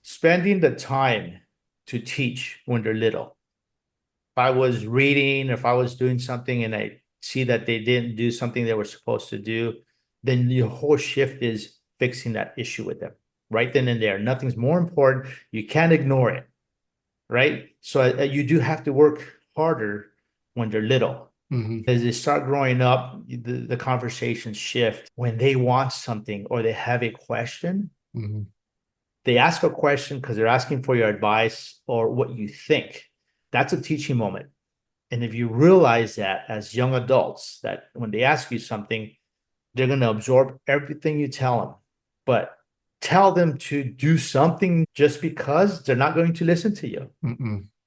spending the time to teach when they're little. If I was reading, if I was doing something and I see that they didn't do something they were supposed to do, then your whole shift is fixing that issue with them right then and there. Nothing's more important. You can't ignore it, right? So you do have to work harder when they're little. As they start growing up, the conversations shift. When they want something or they have a question, they ask a question because they're asking for your advice or what you think. That's a teaching moment. And if you realize that as young adults, that when they ask you something, they're going to absorb everything you tell them. But tell them to do something just because they're not going to listen to you,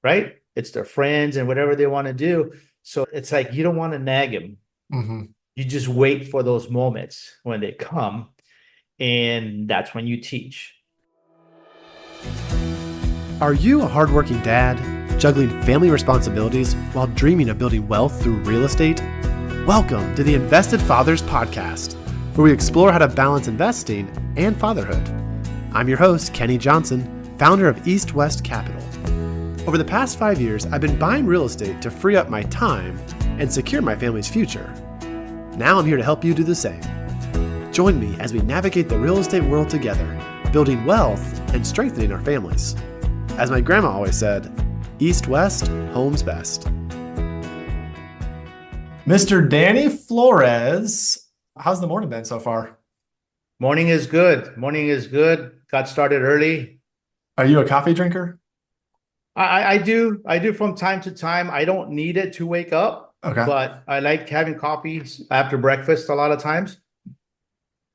right? It's their friends and whatever they want to do. So it's like you don't want to nag them. You just wait for those moments when they come, and that's when you teach. Are you a hardworking dad, juggling family responsibilities while dreaming of building wealth through real estate? Welcome to the Invested Fathers Podcast, where we explore how to balance investing and fatherhood. I'm your host, Kenny Johnson, founder of East West Capital. Over the past 5 years, I've been buying real estate to free up my time and secure my family's future. Now I'm here to help you do the same. Join me as we navigate the real estate world together, building wealth and strengthening our families. As my grandma always said, East West, home's best. Mr. Danny Flores, how's the morning been so far? Morning is good. Morning is good. Got started early. Are you a coffee drinker? I do from time to time. I don't need it to wake up, but I like having coffee after breakfast a lot of times.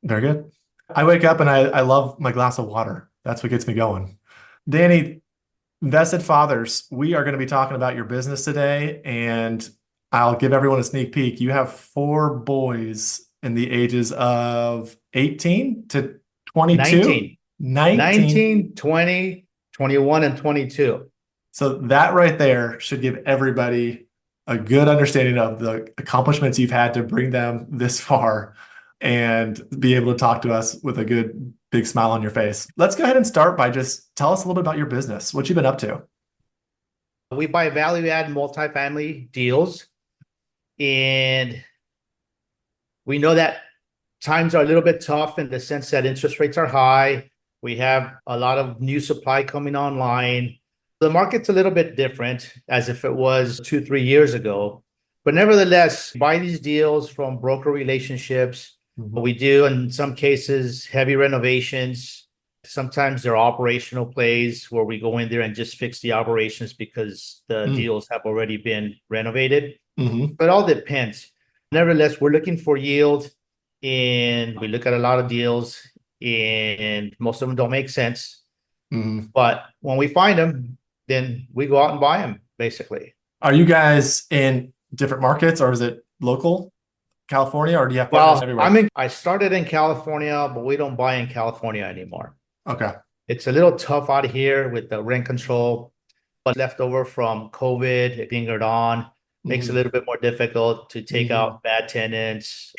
Very good. I wake up and I love my glass of water. That's what gets me going. Danny, Invested Fathers, we are going to be talking about your business today, and I'll give everyone a sneak peek. You have 4 boys in the ages of 18 to 22? 19, 20, 21, and 22. So that right there should give everybody a good understanding of the accomplishments you've had to bring them this far and be able to talk to us with a good big smile on your face. Let's go ahead and start by just tell us a little bit about your business, what you've been up to. We buy value-add multifamily deals, and we know that times are a little bit tough in the sense that interest rates are high. We have a lot of new supply coming online. The market's a little bit different as if it was 2-3 years ago. But nevertheless, buy these deals from broker relationships. We do, in some cases, heavy renovations. Sometimes they're operational plays where we go in there and just fix the operations because the deals have already been renovated. But it all depends. Nevertheless, we're looking for yield, and we look at a lot of deals, and most of them don't make sense. But when we find them, then we go out and buy them, basically. Are you guys in different markets, or is it local California, or do you have partners everywhere? I started in California, but we don't buy in California anymore. Okay. It's a little tough out here with the rent control, but left over from COVID, it lingered on, makes it a little bit more difficult to take out bad tenants.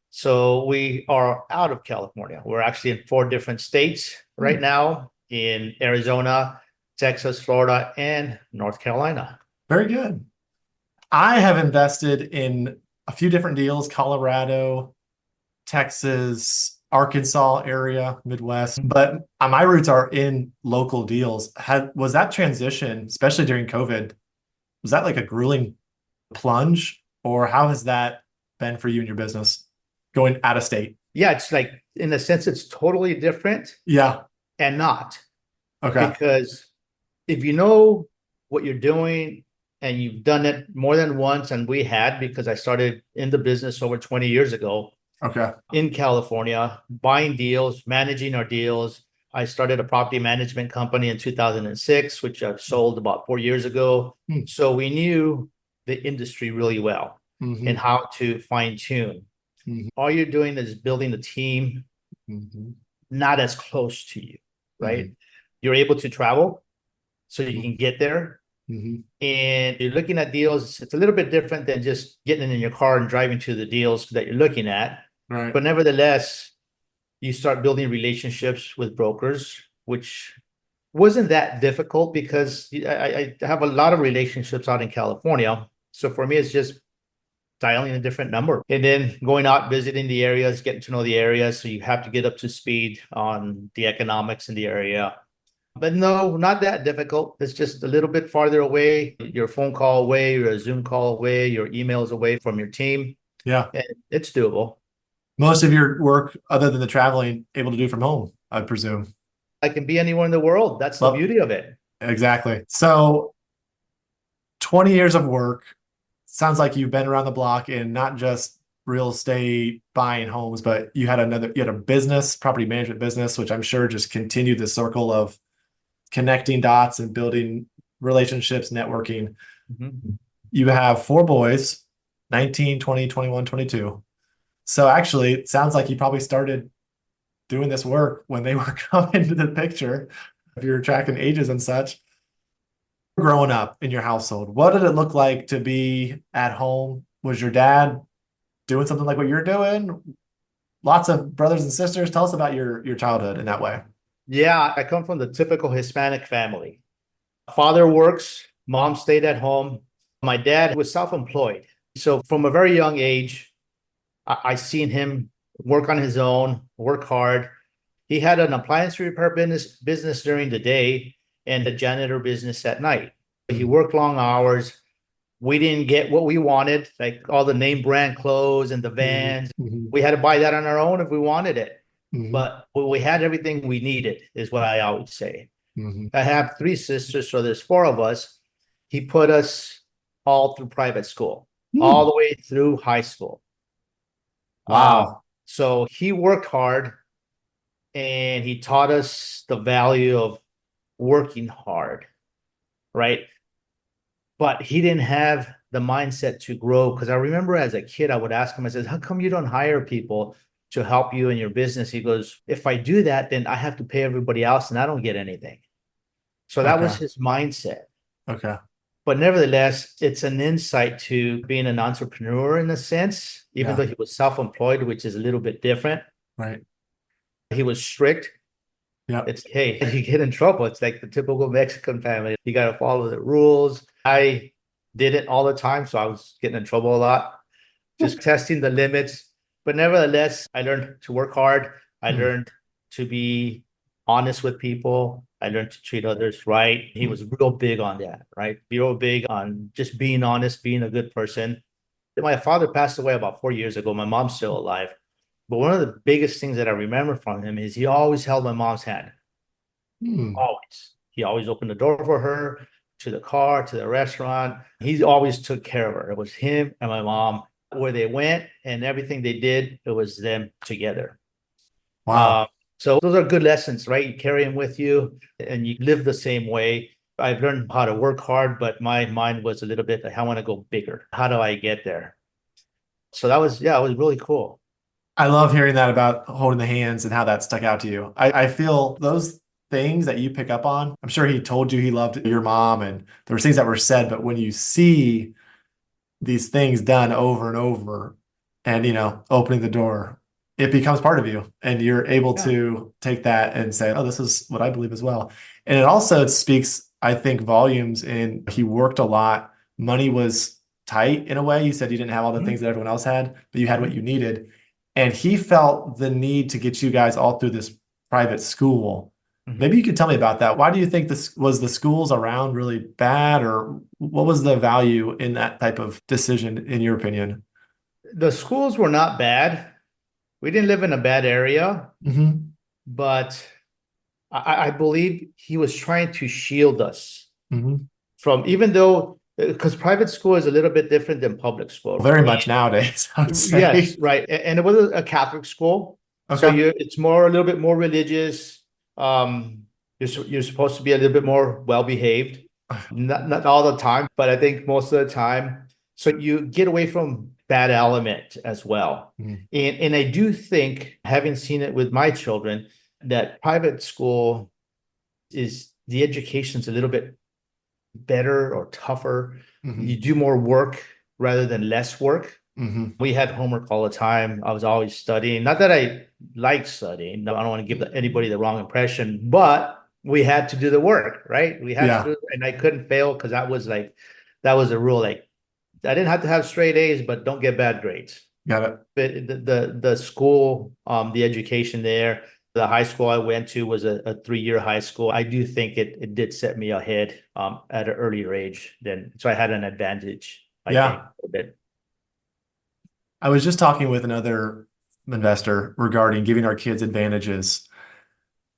So we are out of California. We're actually in 4 different states right now, in Arizona, Texas, Florida, and North Carolina. Very good. I have invested in a few different deals: Colorado, Texas, Arkansas area, Midwest, but my roots are in local deals. Was that transition, especially during COVID, was that like a grueling plunge, or how has that been for you in your business going out of state? Yeah, it's like, in a sense, it's totally different. Yeah. And not. Okay. Because if you know what you're doing and you've done it more than once, and we had, because I started in the business over 20 years ago. Okay. In California, buying deals, managing our deals. I started a property management company in 2006, which I've sold about 4 years ago. So we knew the industry really well and how to fine tune. All you're doing is building a team, not as close to you, right? You're able to travel so you can get there. And you're looking at deals. It's a little bit different than just getting in your car and driving to the deals that you're looking at. Right. But nevertheless, you start building relationships with brokers, which wasn't that difficult because I have a lot of relationships out in California. So for me, it's just dialing a different number and then going out, visiting the areas, getting to know the areas. So you have to get up to speed on the economics in the area. But no, not that difficult. It's just a little bit farther away. Your phone call away, your Zoom call away, your emails away from your team. Yeah. And it's doable. Most of your work, other than the traveling, able to do from home, I presume. I can be anywhere in the world. That's the Well, beauty of it. exactly. So 20 years of work. Sounds like you've been around the block in not just real estate, buying homes, but you had a business, property management business, which I'm sure just continued the circle of connecting dots and building relationships, networking. Mhm. You have 4 boys, 19, 20, 21, 22. So actually, it sounds like you probably started doing this work when they were coming into the picture, if you're tracking ages and such. Growing up in your household, what did it look like to be at home? Was your dad doing something like what you're doing? Lots of brothers and sisters. Tell us about your childhood in that way. Yeah, I come from the typical Hispanic family. Father works, mom stayed at home. My dad was self-employed. So from a very young age, I seen him work on his own, work hard. He had an appliance repair business during the day and a janitor business at night. He worked long hours. We didn't get what we wanted, like all the name brand clothes and the vans. Mm-hmm. We had to buy that on our own if we wanted it. Mm-hmm. But we had everything we needed, is what I always say. Mm-hmm. I have 3 sisters, so there's 4 of us. He put us all through private school, all the way through high school. Wow. So he worked hard and he taught us the value of working hard, right? But he didn't have the mindset to grow. Because I remember as a kid, I would ask him, I said, how come you don't hire people to help you in your business? He goes, if I do that, then I have to pay everybody else and I don't get anything. So that was his mindset. Okay. But nevertheless, it's an insight to being an entrepreneur in a sense, even though he was self-employed, which is a little bit different. Right. He was strict. Yeah. It's, hey, you get in trouble. It's like the typical Mexican family. You got to follow the rules. I did it all the time, so I was getting in trouble a lot, just testing the limits. But nevertheless, I learned to work hard. I learned to be honest with people. I learned to treat others right. He was real big on that, right? Real big on just being honest, being a good person. My father passed away about 4 years ago. My mom's still alive. But one of the biggest things that I remember from him is he always held my mom's hand. Always. He always opened the door for her, to the car, to the restaurant. He always took care of her. It was him and my mom. Where they went and everything they did, it was them together. Wow. So those are good lessons, right? You carry them with you and you live the same way. I've learned how to work hard, but my mind was a little bit like, I want to go bigger. How do I get there? So that was, yeah, it was really cool. I love hearing that about holding the hands and how that stuck out to you. I feel those things that you pick up on, I'm sure he told you he loved your mom and there were things that were said, but when you see these things done over and over and, opening the door, it becomes part of you and you're able to take that and say, oh, this is what I believe as well. And it also speaks, I think, volumes in he worked a lot. Money was tight in a way. You said you didn't have all the things that everyone else had, but you had what you needed. And he felt the need to get you guys all through this private school. Maybe you could tell me about that. Why do you think this was the schools around really bad, or what was the value in that type of decision, in your opinion? The schools were not bad. We didn't live in a bad area, but I believe he was trying to shield us from, even though, because private school is a little bit different than public school. Very much nowadays, I would say. Yes, right. And it was a Catholic school. So it's a little bit more religious. You're supposed to be a little bit more well-behaved, not all the time, but I think most of the time. So you get away from bad element as well. And I do think, having seen it with my children, that private school is, the education's a little bit better or tougher. You do more work rather than less work. We had homework all the time. I was always studying. Not that I like studying. I don't want to give anybody the wrong impression, but we had to do the work, right? We had to Yeah, do, and I couldn't fail because that was a rule. Like I didn't have to have straight A's, but don't get bad grades. got it. But the school, the education there, the high school I went to was a 3-year high school. I do think it did set me ahead at an earlier age then. So I had an advantage, I think, Yeah. a bit. I was just talking with another investor regarding giving our kids advantages.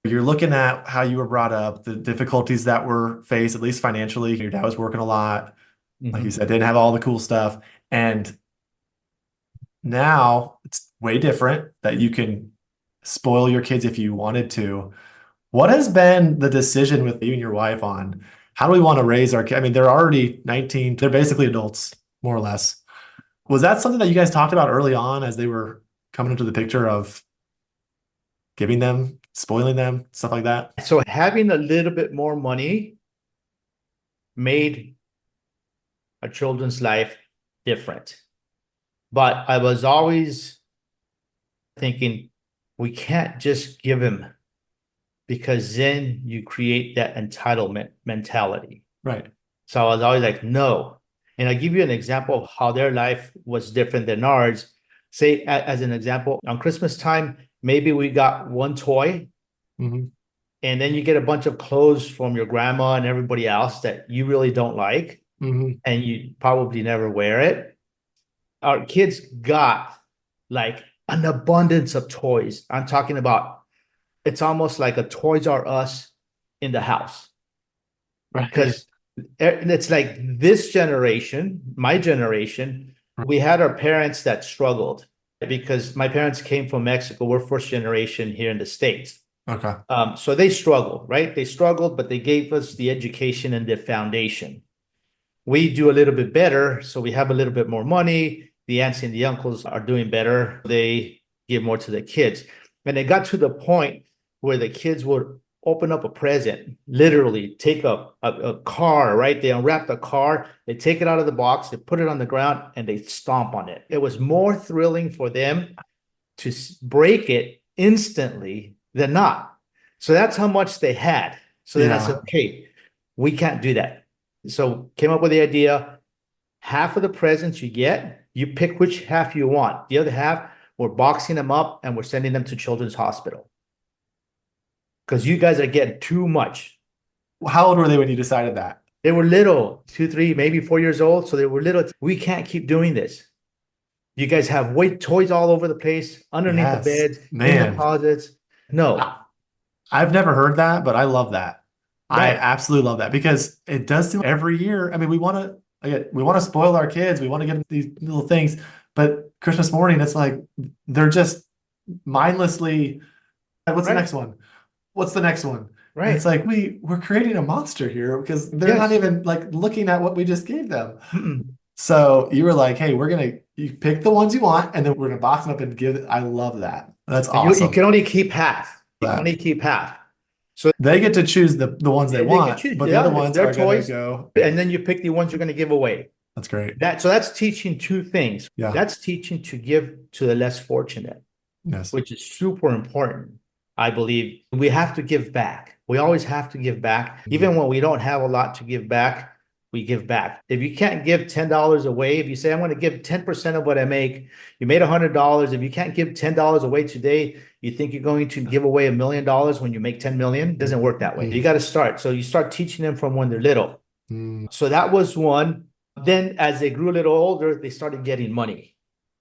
You're looking at how you were brought up, the difficulties that were faced, at least financially. Your dad was working a lot. Like you Mhm. said, didn't have all the cool stuff. And now it's way different that you can spoil your kids if you wanted to. What has been the decision with you and your wife on how do we want to raise our kids? I mean, they're already 19, they're basically adults, more or less. Was that something that you guys talked about early on as they were coming into the picture of giving them, spoiling them, stuff like that? So having a little bit more money made a children's life different. But I was always thinking we can't just give him because then you create that entitlement mentality. Right. So I was always like, no. And I give you an example of how their life was different than ours. Say, as an example, on Christmas time, maybe we got one toy, Mm-hmm. and then you get a bunch of clothes from your grandma and everybody else that you really don't like, Mm-hmm. and you probably never wear it. Our kids got like an abundance of toys. I'm talking about it's almost like a Toys R Us in the house. Right. Because it's like this generation, my generation, we had our parents that struggled because my parents came from Mexico. We're first generation here in the States. Okay. So they struggled, right? They struggled, but they gave us the education and the foundation. We do a little bit better, so we have a little bit more money. The aunts and the uncles are doing better. They give more to the kids. And it got to the point where the kids would open up a present, literally take a car, right? They unwrap the car, they take it out of the box, they put it on the ground, and they stomp on it. It was more thrilling for them to break it instantly than not. So that's how much they had. So then I said, Yeah. okay, we can't do that. So came up with the idea, half of the presents you get, you pick which half you want. The other half, we're boxing them up and we're sending them to Children's Hospital. Because you guys are getting too much. How old were they when you decided that? They were little, 2, 3, maybe 4 years old. So they were little. We can't keep doing this. You guys have weight toys all over the place, underneath the Yes. beds, in the Man, closets. No, I've never heard that, but I love that. I right, absolutely love that because it does seem every year. I mean, we want to spoil our kids. We want to get them these little things, but Christmas morning, it's like they're just mindlessly, what's the right, next one? What's the next one? And it's right. like we're creating a monster here because they're not Yes. even like looking at what we just gave them. Mm-mm. So you were like, hey, you pick the ones you want, and then we're gonna box them up and give it. I love that. That's And you awesome. can only keep half. You can That only keep half. So they get to choose the ones they they can want, choose. but the other Yeah, it's ones their are gonna toys. go. And then you pick the ones you're going to give away. That's great. So that's teaching two things. Yeah. That's teaching to give to the less fortunate, Yes. which is super important. I believe we have to give back. We always have to give back. Even when we don't have a lot to give back, we give back. If you can't give $10 away, if you say, I'm going to give 10% of what I make, you made $100. If you can't give $10 away today, you think you're going to give away $1 million when you make 10 million? It doesn't work that way. You got to start. So you start teaching them from when they're little. Mm-hmm. So that was one. Then as they grew a little older, they started getting money.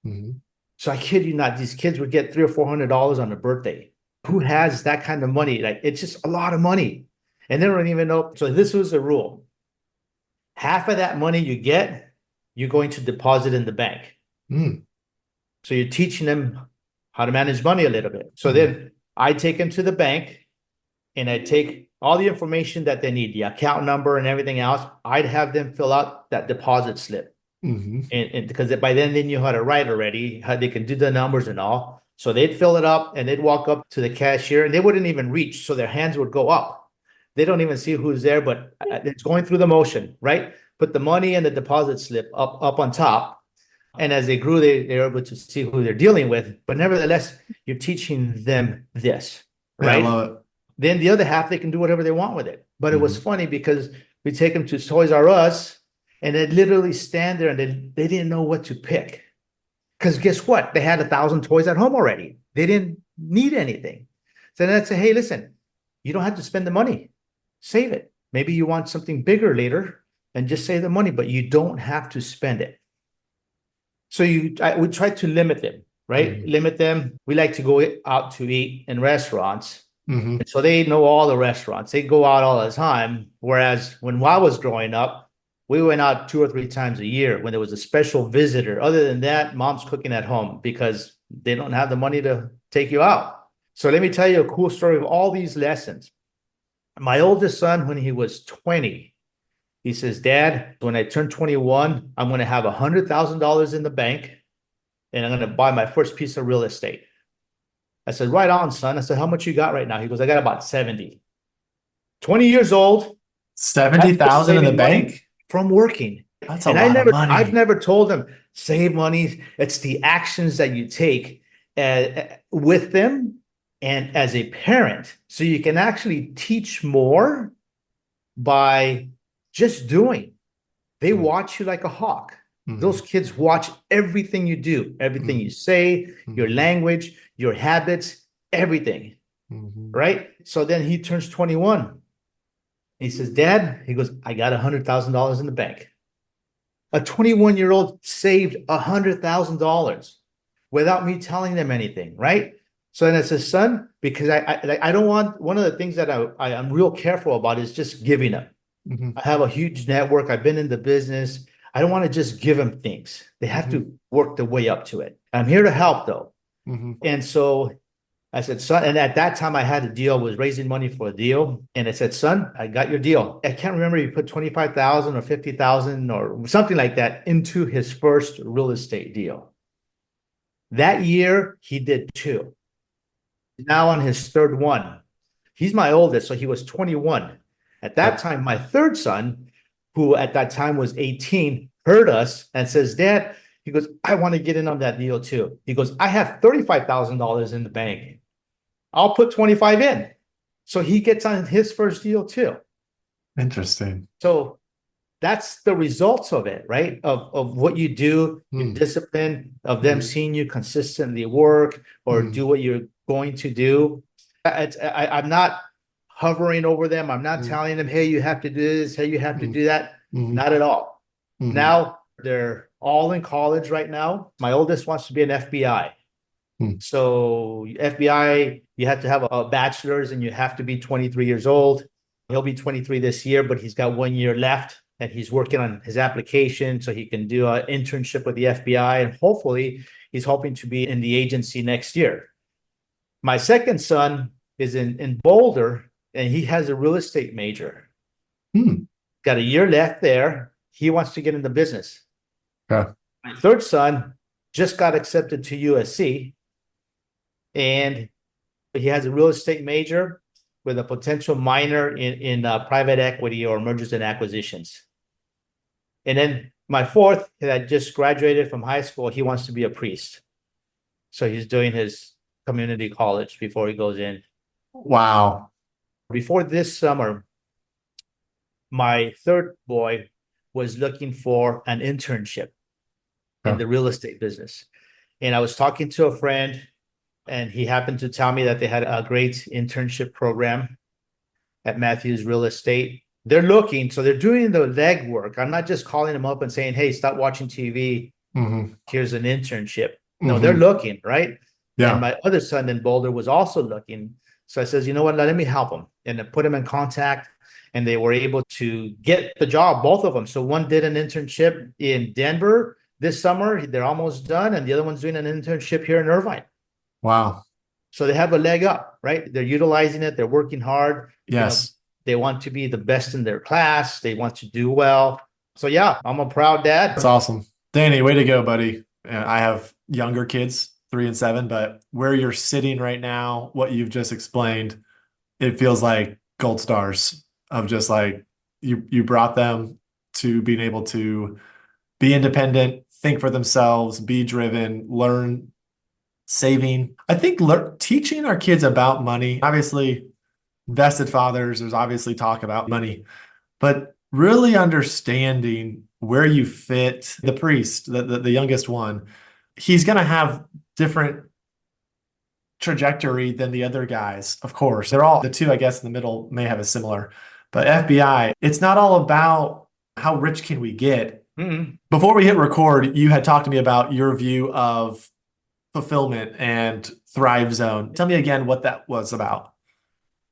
Mm-hmm. So I kid you not, these kids would get $300 or $400 on a birthday. Who has that kind of money? Like it's just a lot of money. And they don't even know. So this was the rule. Half of that money you get, you're going to deposit in the bank. Mm. So you're teaching them how to manage money a little bit. So then I take them to the bank and I take all the information that they need, the account number and everything else. I'd have them fill out that deposit slip. Mm-hmm. And because by then they knew how to write already, how they can do the numbers and all. So they'd fill it up and they'd walk up to the cashier and they wouldn't even reach. So their hands would go up. They don't even see who's there, but it's going through the motion, right? Put the money and the deposit slip up on top. And as they grew, they're able to see who they're dealing with. But nevertheless, you're teaching them this, Yeah, I right? love it. Then the other half, they can do whatever they want with it. But it was Mhm. funny because we take them to Toys R Us and they literally stand there and they didn't know what to pick. Because guess what? They had 1,000 toys at home already. They didn't need anything. So then I'd say, hey, listen, you don't have to spend the money. Save it. Maybe you want something bigger later and just save the money, but you don't have to spend it. So we try to limit them, right? Mhm. Limit them. We like to go out to eat in restaurants. Mhm. And so they know all the restaurants. They go out all the time. Whereas when I was growing up, we went out 2 or 3 times a year when there was a special visitor. Other than that, mom's cooking at home because they don't have the money to take you out. So let me tell you a cool story of all these lessons. My oldest son, when he was 20, he says, Dad, when I turn 21, I'm going to have $100,000 in the bank and I'm going to buy my first piece of real estate. I said, right on, son. I said, how much you got right now? He goes, I got about 70. 20 years old, 70,000 in the saving money bank? from working. That's a And lot of I've money. never told them save money. It's the actions that you take with them and as a parent. So you can actually teach more by just doing. They Mhm. watch you like a hawk. Those Mhm. kids watch everything you do, everything you Mhm. say, your Mhm. language, your habits, everything. Mhm. Right. So then he turns 21. He says, Dad, he goes, I got $100,000 in the bank. A 21-year-old saved $100,000 without me telling them anything, right? So then I said, son, because I don't want, one of the things that I'm real careful about is just giving them. Mhm. I have a huge network. I've been in the business. I don't want to just give them things. They have Mhm. to work their way up to it. I'm here to help though. Mhm. And so I said, son, and at that time I had a deal, was raising money for a deal. And I said, son, I got your deal. I can't remember, you put 25,000 or 50,000 or something like that into his first real estate deal. That year he did two. Now on his third one. He's my oldest, so he was 21. At that Yep. time, my third son, who at that time was 18, heard us and says, Dad, he goes, I want to get in on that deal too. He goes, I have $35,000 in the bank. I'll put 25 in. So he gets on his first deal too. Interesting. So that's the results of it, right? Of what you do, your Mm. discipline, of them Mhm. seeing you consistently work or Mm. do what you're going to do. I'm not hovering over them. I'm not Mm. telling them, hey, you have to do this, hey, you have to Mm. do that. Mhm. Not at all. Mhm. Now they're all in college right now. My oldest wants to be an FBI. Mm. So FBI, you have to have a bachelor's and you have to be 23 years old. He'll be 23 this year, but he's got 1 year left and he's working on his application so he can do an internship with the FBI. And hopefully he's hoping to be in the agency next year. My second son is in Boulder and he has a real estate major. Mm. Got a year left there. He wants to get into business. Okay. My third son just got accepted to USC and he has a real estate major with a potential minor in private equity or mergers and acquisitions. And then my fourth, that just graduated from high school, he wants to be a priest. So he's doing his community college before he goes in. Wow. Before this summer, my third boy was looking for an internship in Okay. the real estate business. And I was talking to a friend, and he happened to tell me that they had a great internship program at Matthews Real Estate. They're looking, so they're doing the legwork. I'm not just calling them up and saying, hey, stop watching TV. Mhm. Here's an internship. No, they're Mhm. looking, right? And Yeah. my other son in Boulder was also looking. So I says, you know what, let me help him. And I put him in contact and they were able to get the job, both of them. So one did an internship in Denver this summer. They're almost done. And the other one's doing an internship here in Irvine. Wow. So they have a leg up, right? They're utilizing it. They're working hard. You know, Yes. they want to be the best in their class. They want to do well. So yeah, I'm a proud That's dad. awesome. Danny, way to go, buddy. And I have younger kids, 3 and 7, but where you're sitting right now, what you've just explained, it feels like gold stars of just like you brought them to being able to be independent, think for themselves, be driven, learn saving. I think teaching our kids about money, obviously invested fathers, there's obviously talk about money, but really understanding where you fit. The priest, the youngest one, he's going to have different trajectory than the other guys. Of course, they're all the two, I guess, in the middle may have a similar, but FBI, it's not all about how rich can we get. Mm-hmm. Before we hit record, you had talked to me about your view of fulfillment and Thrive Zone. Tell me again what that was about.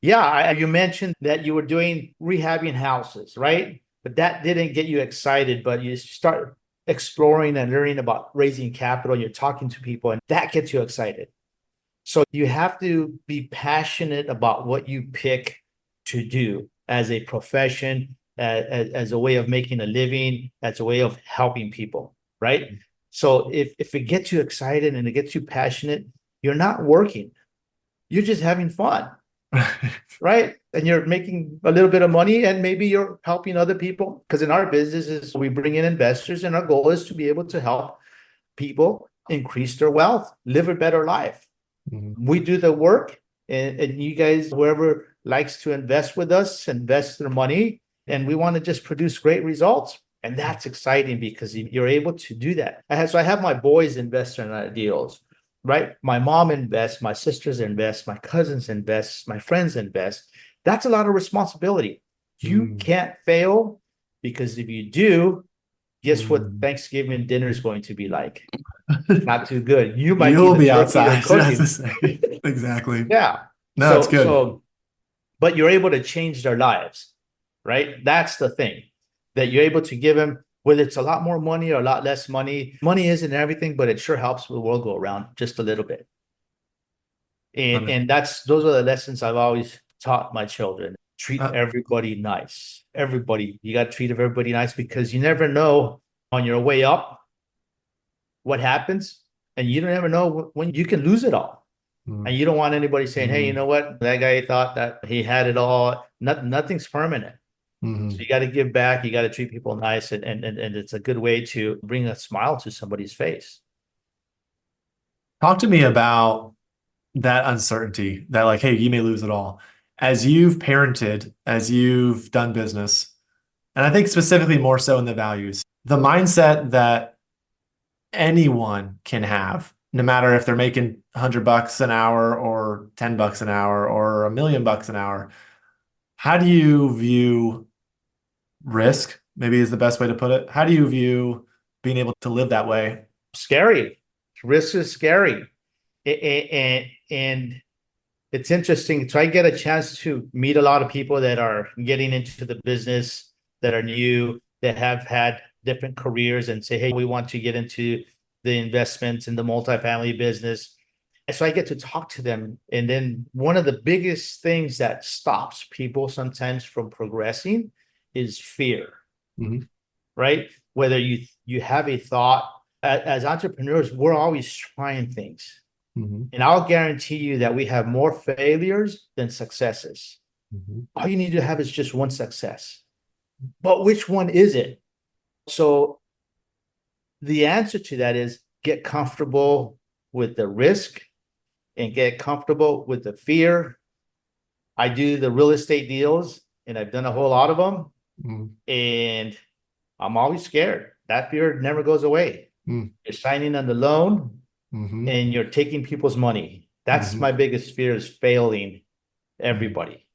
Yeah, you mentioned that you were doing rehabbing houses, right? But that didn't get you excited, but you start exploring and learning about raising capital, and you're talking to people, and that gets you excited. So you have to be passionate about what you pick to do as a profession, as a way of making a living, as a way of helping people, right? So if it gets you excited and it gets you passionate, you're not working, you're just having fun, right? And you're making a little bit of money, and maybe you're helping other people. Because in our businesses, we bring in investors, and our goal is to be able to help people increase their wealth, live a better life. We do the work, and you guys, whoever likes to invest with us, invest their money, and we want to just produce great results. And that's exciting because you're able to do that. So I have my boys invest in our deals, right? My mom invests, my sisters invest, my cousins invest, my friends invest. That's a lot of responsibility. You can't fail, because if you do, guess what Thanksgiving dinner is going to be like? Not too good. You might You'll be be the turkey outside. they're That's cooking. to say. Exactly. Yeah. No, it's good. But you're able to change their lives, right? That's the thing, that you're able to give them, whether it's a lot more money or a lot less money. Money isn't everything, but it sure helps the world go around just a little bit. And those are the lessons I've always taught my children. Treat everybody nice. Everybody, you got to treat everybody nice, because you never know on your way up what happens, and you don't ever know when you can lose it all. And you don't want anybody saying, hey, you know what? That guy thought that he had it all. Nothing's permanent. So you got to give back. You got to treat people nice. And it's a good way to bring a smile to somebody's face. Talk to me about that uncertainty, that like, hey, you may lose it all. As you've parented, as you've done business, and I think specifically more so in the values, the mindset that anyone can have, no matter if they're making $100 an hour or $10 an hour or $1 million an hour. How do you view risk? Maybe is the best way to put it. How do you view being able to live that way? Scary. Risk is scary. And it's interesting. So I get a chance to meet a lot of people that are getting into the business, that are new, that have had different careers, and say, hey, we want to get into the investments in the multifamily business. And so I get to talk to them. And then one of the biggest things that stops people sometimes from progressing is fear, right? Whether you have a thought, as entrepreneurs, we're always trying things. And I'll guarantee you that we have more failures than successes. All you need to have is just one success. But which one is it? So the answer to that is get comfortable with the risk and get comfortable with the fear. I do the real estate deals, and I've done a whole lot of them. And I'm always scared. That fear never goes away. You're signing on the loan, and you're taking people's money. That's my biggest fear, is failing everybody.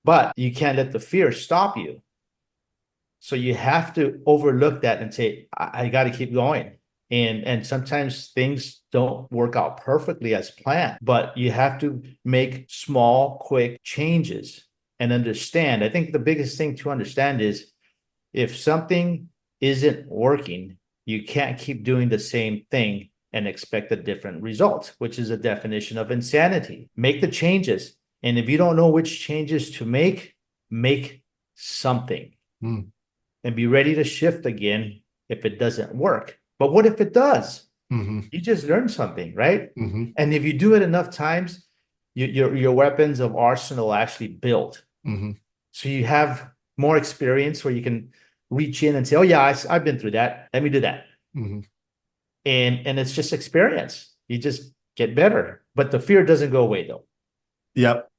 But you can't let the fear stop you. So you have to overlook that and say, I got to keep going. And sometimes things don't work out perfectly as planned, but you have to make small, quick changes and understand. I think the biggest thing to understand is, if something isn't working, you can't keep doing the same thing and expect a different result, which is a definition of insanity. Make the changes. And if you don't know which changes to make something. And be ready to shift again if it doesn't work. But what if it does? You just learned something, right? And if you do it enough times, your weapons of arsenal actually build. So you have more experience where you can reach in and say, oh yeah, I've been through that. Let me do that. And it's just experience. You just get better. But the fear doesn't go away though. Yep.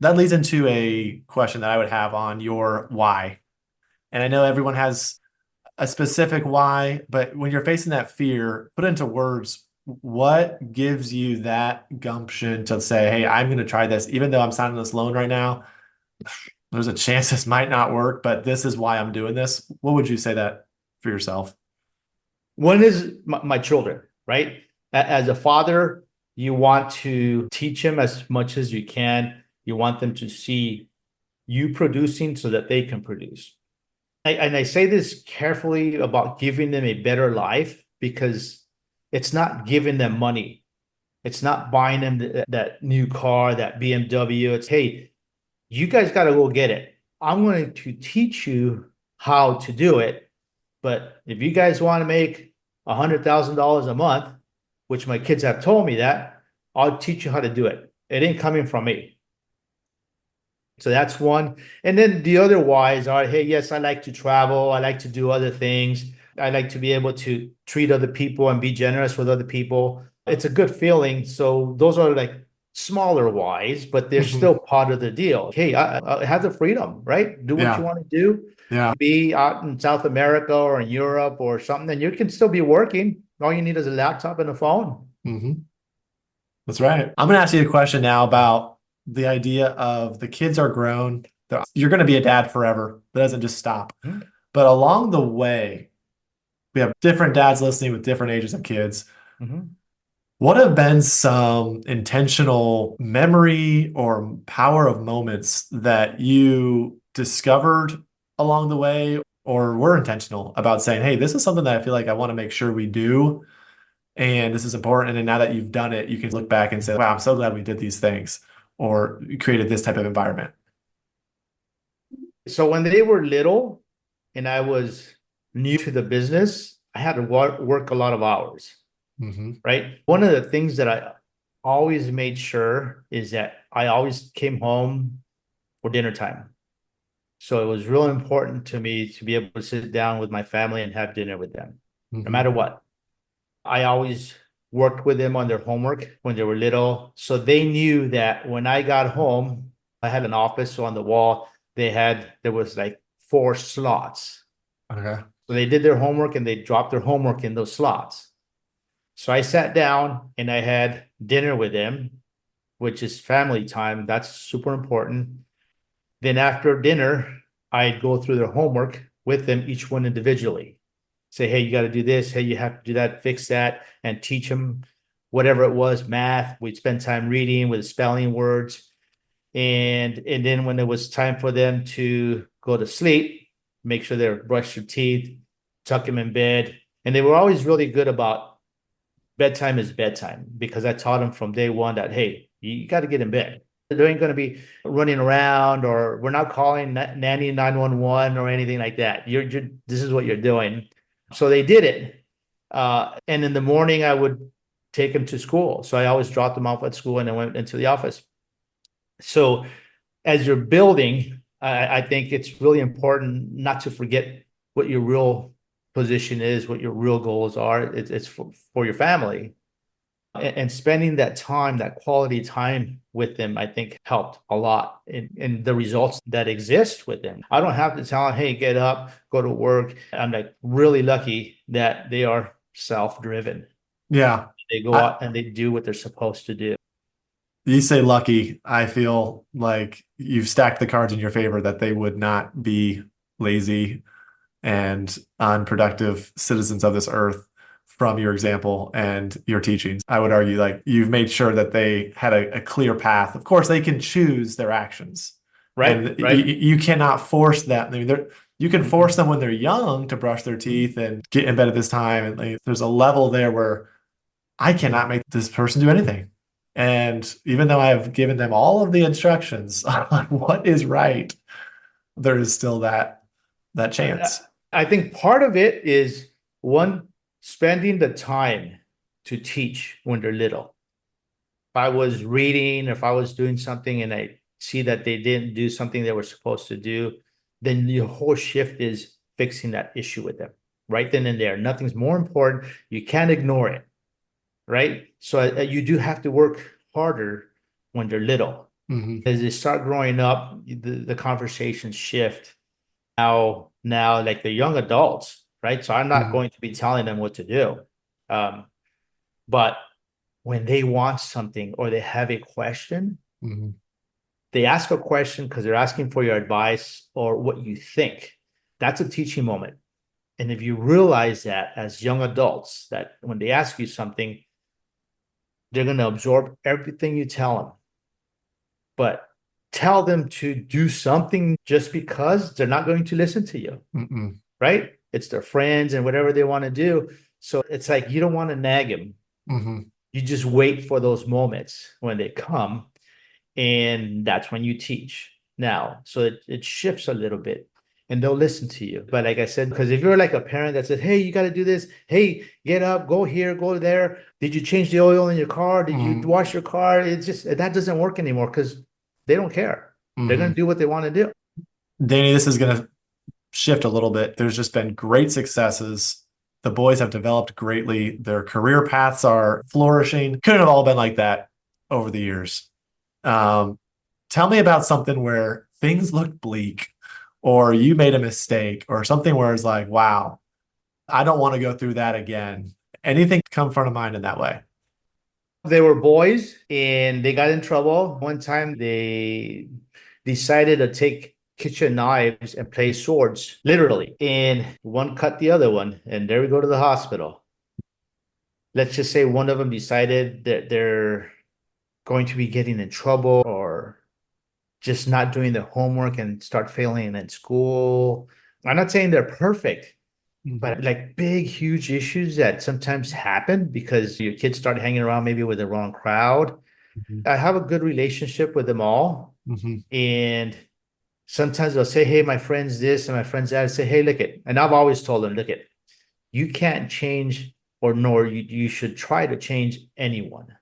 that leads into a question that I would have on your why. And I know everyone has a specific why, but when you're facing that fear, put into words, what gives you that gumption to say, hey, I'm going to try this, even though I'm signing this loan right now, there's a chance this might not work, but this is why I'm doing this. What would you say that for yourself? One is my children, right? As a father, you want to teach them as much as you can. You want them to see you producing so that they can produce. And I say this carefully about giving them a better life because it's not giving them money. It's not buying them that new car, that BMW. It's, hey, you guys got to go get it. I'm going to teach you how to do it. But if you guys want to make $100,000 a month, which my kids have told me that, I'll teach you how to do it. It ain't coming from me. So that's one. And then the other whys are, hey, yes, I like to travel. I like to do other things. I like to be able to treat other people and be generous with other people. It's a good feeling. So those are like smaller whys, but they're still part of the deal. Hey, I have the freedom, right? Do what you Yeah. want to do. Yeah. Be out in South America or in Europe or something, and you can still be working. All you need is a laptop and a phone. That's right. I'm going to ask you a question now about the idea of the kids are grown. You're going to be a dad forever. That doesn't just stop. Mhm. But along the way, we have different dads listening with different ages of kids. Mhm. What have been some intentional memory or power of moments that you discovered along the way or were intentional about saying, hey, this is something that I feel like I want to make sure we do, and this is important. And now that you've done it, you can look back and say, wow, I'm so glad we did these things or created this type of environment. So when they were little and I was new to the business, I had to work a lot of hours, right? One of the things that I always made sure is that I always came home for dinner time. So it was real important to me to be able to sit down with my family and have dinner with them, no matter what. I always worked with them on their homework when they were little. So they knew that when I got home, I had an office. So on the wall, there was like 4 slots. Okay. So they did their homework and they dropped their homework in those slots. So I sat down and I had dinner with them, which is family time. That's super important. Then after dinner, I'd go through their homework with them, each one individually. Say, hey, you got to do this. Hey, you have to do that, fix that, and teach them whatever it was, math. We'd spend time reading with spelling words. And then when it was time for them to go to sleep, make sure they brush their teeth, tuck them in bed. And they were always really good about bedtime is bedtime because I taught them from day one that, hey, you got to get in bed. They ain't going to be running around, or we're not calling nanny 911 or anything like that. This is what you're doing. So they did it. And in the morning, I would take them to school. So I always dropped them off at school and then went into the office. So as you're building, I think it's really important not to forget what your real position is, what your real goals are. It's for your family. And spending that time, that quality time with them, I think helped a lot in the results that exist with them. I don't have to tell them, hey, get up, go to work. I'm like really lucky that they are self-driven. Yeah. They go out and they do what they're supposed to do. You say lucky. I feel like you've stacked the cards in your favor that they would not be lazy and unproductive citizens of this earth from your example and your teachings. I would argue like you've made sure that they had a clear path. Of course, they can choose their actions. And Right. you cannot force that. I mean, you can force them when they're young to brush their teeth and get in bed at this time. And like, there's a level there where I cannot make this person do anything. And even though I have given them all of the instructions on what is right, there is still that chance. I think part of it is one, spending the time to teach when they're little. If I was reading, if I was doing something and I see that they didn't do something they were supposed to do, then your whole shift is fixing that issue with them right then and there. Nothing's more important. You can't ignore it, right? So you do have to work harder when they're little. Hmm. As they start growing up, the conversations shift. Now, like the young adults, right? So I'm not Hmm. going to be telling them what to do. Um, but when they want something or they have a question, Hmm. they ask a question because they're asking for your advice or what you think. That's a teaching moment. And if you realize that as young adults, that when they ask you something, they're going to absorb everything you tell them. But tell them to do something just because they're not going to listen to you, Hmm. right? It's their friends and whatever they want to do. So it's like you don't want to nag them. Hmm. You just wait for those moments when they come, and that's when you teach now. So it shifts a little bit and they'll listen to you. But like I said, because if you're like a parent that says, hey, you got to do this, hey, get up, go here, go there. Did you change the oil in your car? Did you Hmm. wash your car? It's just that doesn't work anymore because they don't care. They're going Hmm. to do what they want to do. Danny, this is going to shift a little bit. There's just been great successes. The boys have developed greatly. Their career paths are flourishing. Couldn't have all been like that over the years. Um, Tell me about something where things looked bleak, or you made a mistake, or something where it's like, wow, I don't want to go through that again. Anything come front of mind in that way? They were boys and they got in trouble. One time they decided to take kitchen knives and play swords, literally. And one cut the other one, and there we go to the hospital. Let's just say one of them decided that they're going to be getting in trouble or just not doing their homework and start failing in school. I'm not saying they're perfect, Mhm. but like big, huge issues that sometimes happen because your kids start hanging around maybe with the wrong crowd. Mhm. I have a good relationship with them all. Mhm. And sometimes they'll say, hey, my friend's this and my friend's that. I say, hey, look it. And I've always told them, look it, you can't change or nor you should try to change anyone.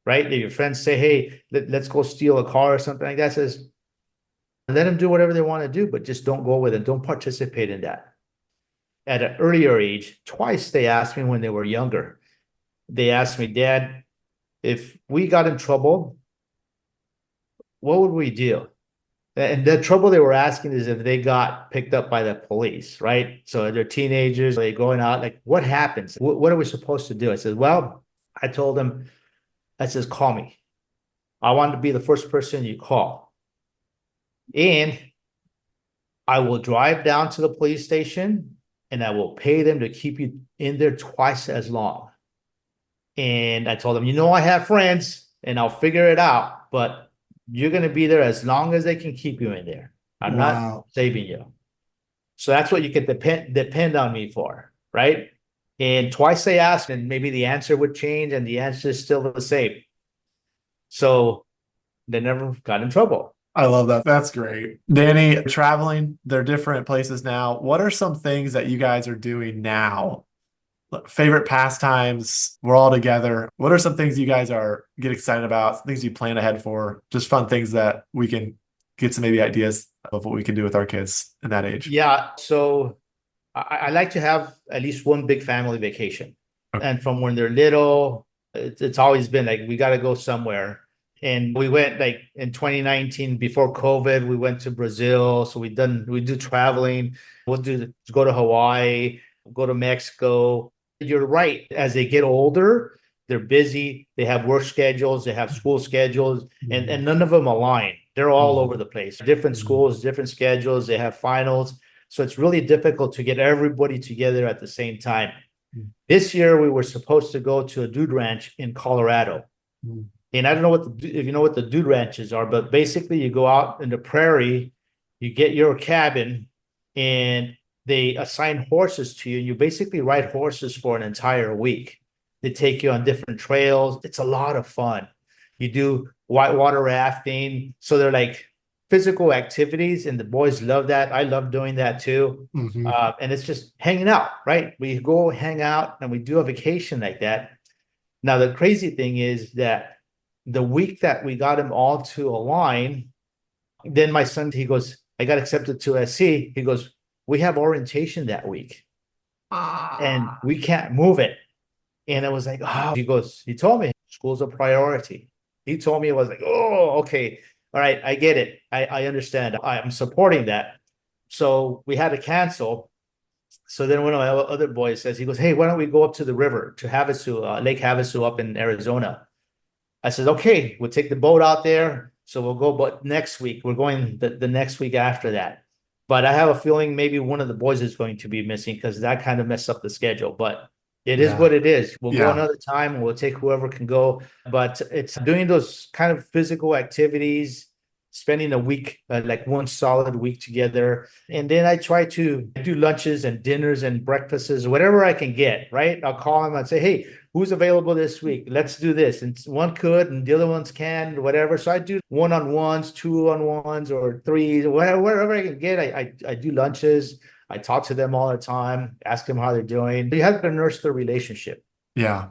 Right? If your friends say, hey, let's go steal a car or something like that, says, let them do whatever they want to do, but just don't go with it. Don't participate in that. At an earlier age, twice they asked me when they were younger. They asked me, Dad, if we got in trouble, what would we do? And the trouble they were asking is if they got picked up by the police, right? So they're teenagers, they're going out, like what happens? What are we supposed to do? I said, well, I told them, I says, call me. I want to be the first person you call. And I will drive down to the police station and I will pay them to keep you in there twice as long. And I told them, I have friends and I'll figure it out, but you're going to be there as long as they can keep you in there. I'm not Wow. saving you. So that's what you can depend on me for, right? And twice they asked, and maybe the answer would change, and the answer is still the same. So they never got in trouble. I love that. That's great. Danny, traveling, they're different places now. What are some things that you guys are doing now? Favorite pastimes, we're all together. What are some things you guys are get excited about? Things you plan ahead for? Just fun things that we can get some maybe ideas of what we can do with our kids in that age. Yeah. So I like to have at least one big family vacation. Okay. And from when they're little, it's always been like, we got to go somewhere. And we went like in 2019 before COVID, we went to Brazil. So we do traveling. We'll go to Hawaii, go to Mexico. You're right. As they get older, they're busy. They have work schedules, they have school schedules, and Mhm. none of them align. They're all Mhm. over the place. Different Mhm. schools, different schedules. They have finals. So it's really difficult to get everybody together at the same time. This year, we were supposed to go to a dude ranch in Colorado. Mhm. And I don't know if you know what the dude ranches are, but basically you go out in the prairie, you get your cabin, and they assign horses to you, and you basically ride horses for an entire week. They take you on different trails. It's a lot of fun. You do whitewater rafting. So they're like physical activities, and the boys love that. I love doing that too. Mhm. And it's just hanging out, right? We go hang out and we do a vacation like that. Now, the crazy thing is that the week that we got him all to align, then my son, he goes, I got accepted to SC. He goes, we have orientation that week and Ah. we can't move it. And I was like, oh, he goes, he told me school's a priority. he told me, it was like, oh, okay. All right. I get it. I understand. I'm supporting that. So we had to cancel. So then one of my other boys says, he goes, hey, why don't we go up to the river to Havasu, Lake Havasu up in Arizona? I said, okay, we'll take the boat out there. So we'll go, but next week, we're going the next week after that. But I have a feeling maybe one of the boys is going to be missing because that kind of messed up the schedule. But it is what it is. We'll go another time and we'll take whoever can go. But it's doing those kind of physical activities, spending a week, like one solid week together. And then I try to do lunches and dinners and breakfasts, whatever I can get, right? I'll call them and say, hey, who's available this week? Let's do this. And one could, and the other ones can, whatever. So I do one-on-ones, two-on-ones, or threes, whatever I can get. I do lunches. I talk to them all the time, ask them how they're doing. You have to nurse their relationship. Yeah.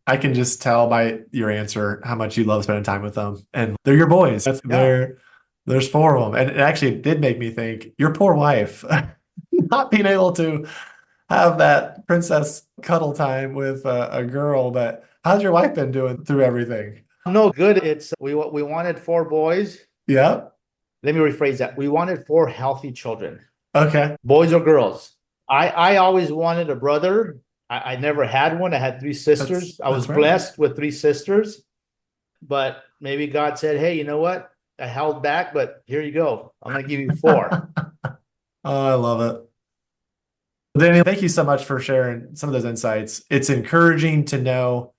I can just tell by your answer how much you love spending time with them. And they're your boys. There's four of them. And it actually did make me think, your poor wife, not being able to have that princess cuddle time with a girl. But how's your wife been doing through everything? No, good. We wanted four boys. Yeah. Let me rephrase that. We wanted four healthy children. Okay. Boys or girls. I always wanted a brother. I never had one. I had three sisters. I was blessed with three sisters. But maybe God said, hey, you know what? I held back, but here you go. I'm going to give you four. Oh, I love it. Danny, thank you so much for sharing some of those insights. It's encouraging to know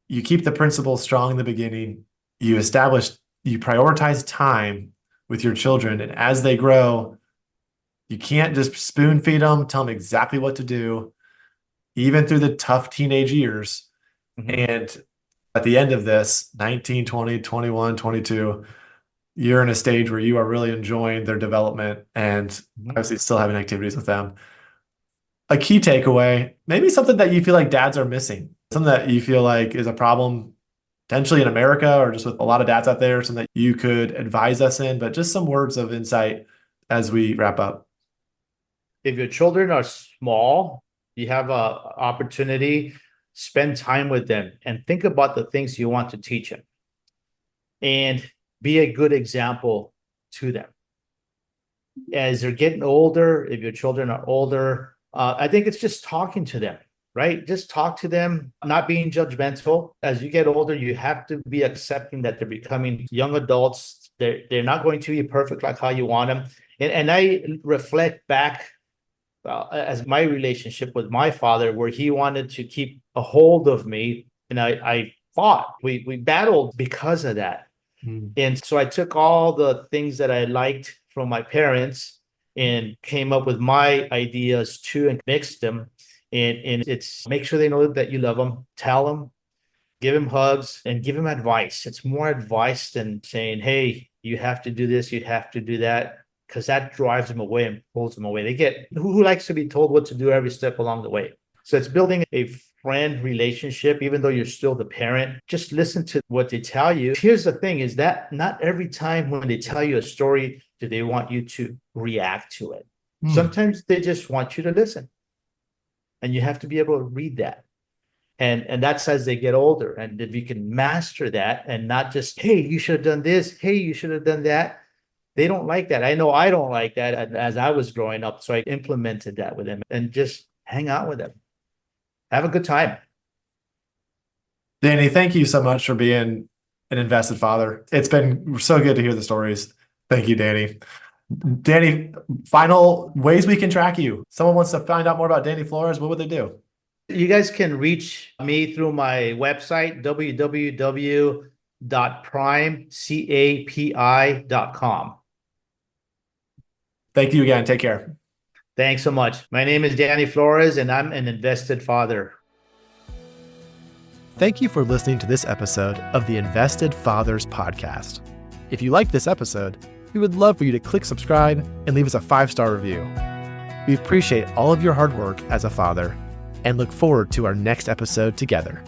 you keep the principles strong in the beginning. You prioritize time with your children. And as they grow, you can't just spoon feed them, tell them exactly what to do, even through the tough teenage years. Mm-hmm. And at the end of this, 19, 20, 21, 22, you're in a stage where you are really enjoying their development and obviously still having activities with them. A key takeaway, maybe something that you feel like dads are missing, something that you feel like is a problem potentially in America or just with a lot of dads out there, something that you could advise us in, but just some words of insight as we wrap up. If your children are small, you have an opportunity, spend time with them and think about the things you want to teach them and be a good example to them. As they're getting older, if your children are older, I think it's just talking to them, right? Just talk to them, not being judgmental. As you get older, you have to be accepting that they're becoming young adults. They're not going to be perfect like how you want them. And I reflect back as my relationship with my father, where he wanted to keep a hold of me, and I fought. We battled because of that. And so I took all the things that I liked from my parents and came up with my ideas too and mixed them. And it's make sure they know that you love them, tell them, give them hugs, and give them advice. It's more advice than saying, hey, you have to do this, you have to do that, because that drives them away and pulls them away. They get who likes to be told what to do every step along the way. So it's building a friend relationship, even though you're still the parent. Just listen to what they tell you. Here's the thing is that not every time when they tell you a story do they want you to react to it. Sometimes they just want you to listen. And you have to be able to read that. And that's as they get older. And if you can master that and not just, hey, you should have done this. Hey, you should have done that. They don't like that. I know I don't like that as I was growing up. So I implemented that with them and just hang out with them. Have a good time. Danny, thank you so much for being an invested father. It's been so good to hear the stories. Thank you, Danny. Danny, final ways we can track you. Someone wants to find out more about Danny Flores. What would they do? You guys can reach me through my website, www.primecapi.com. Thank you again. Take care. Thanks so much. My name is Danny Flores, and I'm an invested father. Thank you for listening to this episode of the Invested Fathers Podcast. If you liked this episode, we would love for you to click subscribe and leave us a 5-star review. We appreciate all of your hard work as a father and look forward to our next episode together.